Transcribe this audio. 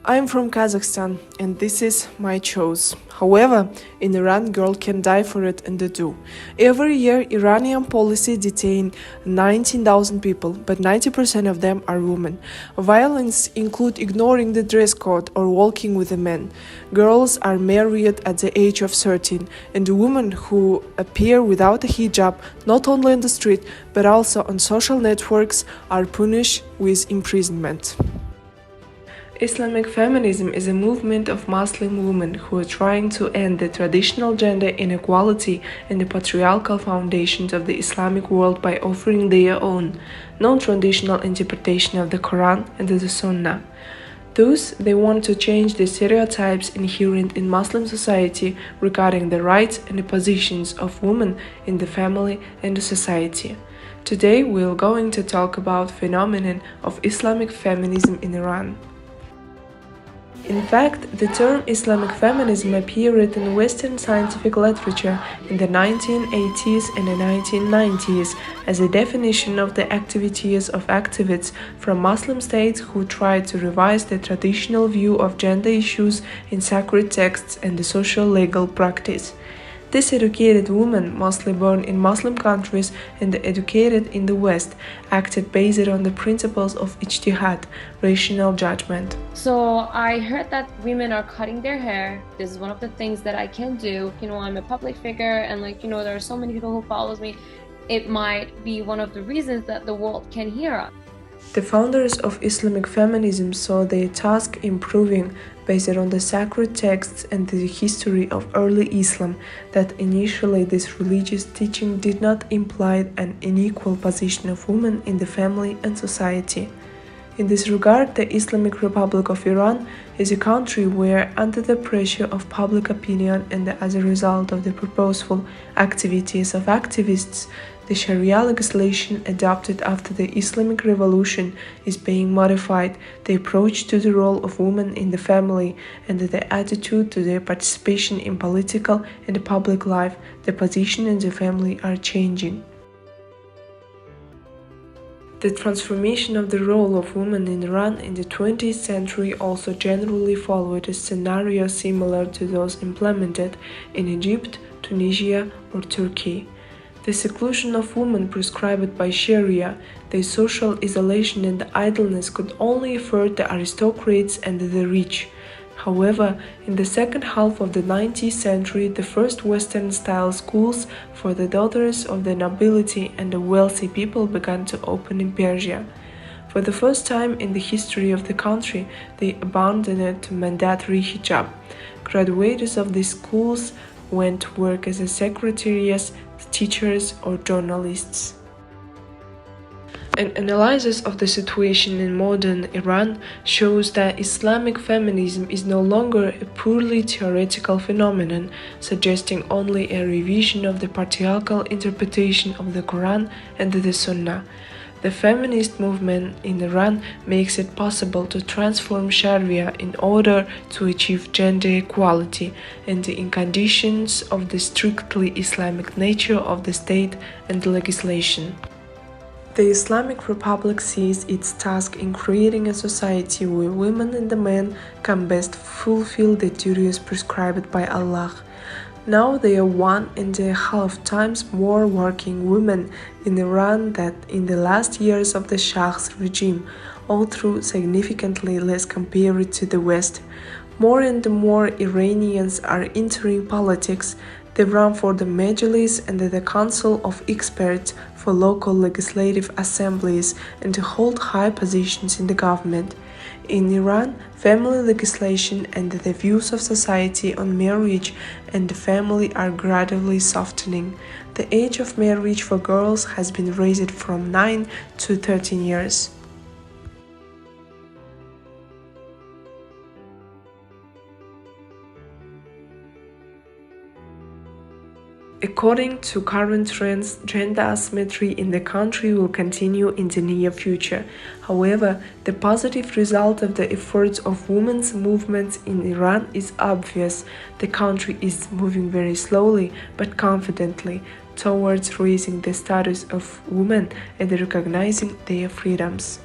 I'm from Kazakhstan, and this is my choice. However, in Iran, girl can die for it, and they do. Every year, Iranian police detain 19,000 people, but 90% of them are women. Violence include ignoring the dress code or walking with a man. Girls are married at the age of 13, and women who appear without a hijab, not only in the street, but also on social networks, are punished with imprisonment. Islamic feminism is a movement of Muslim women who are trying to end the traditional gender inequality and the patriarchal foundations of the Islamic world by offering their own, non-traditional interpretation of the Koran and the Sunnah. Thus, they want to change the stereotypes inherent in Muslim society regarding the rights and the positions of women in the family and the society. Today, we are going to talk about the phenomenon of Islamic feminism in Iran. In fact, the term Islamic feminism appeared in Western scientific literature in the 1980s and the 1990s as a definition of the activities of activists from Muslim states who tried to revise the traditional view of gender issues in sacred texts and the social legal practice. These educated women, mostly born in Muslim countries and educated in the West, acted based on the principles of ijtihad, rational judgment. So I heard that women are cutting their hair. This is one of the things that I can do. I'm a public figure and there are so many people who follows me. It might be one of the reasons that the world can hear us. The founders of Islamic feminism saw their task improving based on the sacred texts and the history of early Islam that initially this religious teaching did not imply an unequal position of women in the family and society. In this regard, the Islamic Republic of Iran is a country where, under the pressure of public opinion and as a result of the purposeful activities of activists, the Sharia legislation adopted after the Islamic Revolution is being modified, the approach to the role of women in the family and the attitude to their participation in political and public life, the position in the family are changing. The transformation of the role of women in Iran in the 20th century also generally followed a scenario similar to those implemented in Egypt, Tunisia, or Turkey. The seclusion of women prescribed by Sharia, their social isolation and idleness could only afford the aristocrats and the rich. However, in the second half of the 19th century, the first Western-style schools for the daughters of the nobility and the wealthy people began to open in Persia. For the first time in the history of the country, they abandoned mandatory hijab. Graduates of these schools went to work as secretaries, teachers, or journalists. An analysis of the situation in modern Iran shows that Islamic feminism is no longer a purely theoretical phenomenon, suggesting only a revision of the patriarchal interpretation of the Quran and the Sunnah. The feminist movement in Iran makes it possible to transform Sharia in order to achieve gender equality and in conditions of the strictly Islamic nature of the state and legislation. The Islamic Republic sees its task in creating a society where women and the men can best fulfill the duties prescribed by Allah. Now there are 1.5 times more working women in Iran than in the last years of the Shah's regime, although significantly less compared to the West. More and more Iranians are entering politics. They run for the Majlis and the Council of Experts for local legislative assemblies and to hold high positions in the government. In Iran, family legislation and the views of society on marriage and the family are gradually softening. The age of marriage for girls has been raised from 9 to 13 years. According to current trends, gender asymmetry in the country will continue in the near future. However, the positive result of the efforts of women's movements in Iran is obvious. The country is moving very slowly but confidently towards raising the status of women and recognizing their freedoms.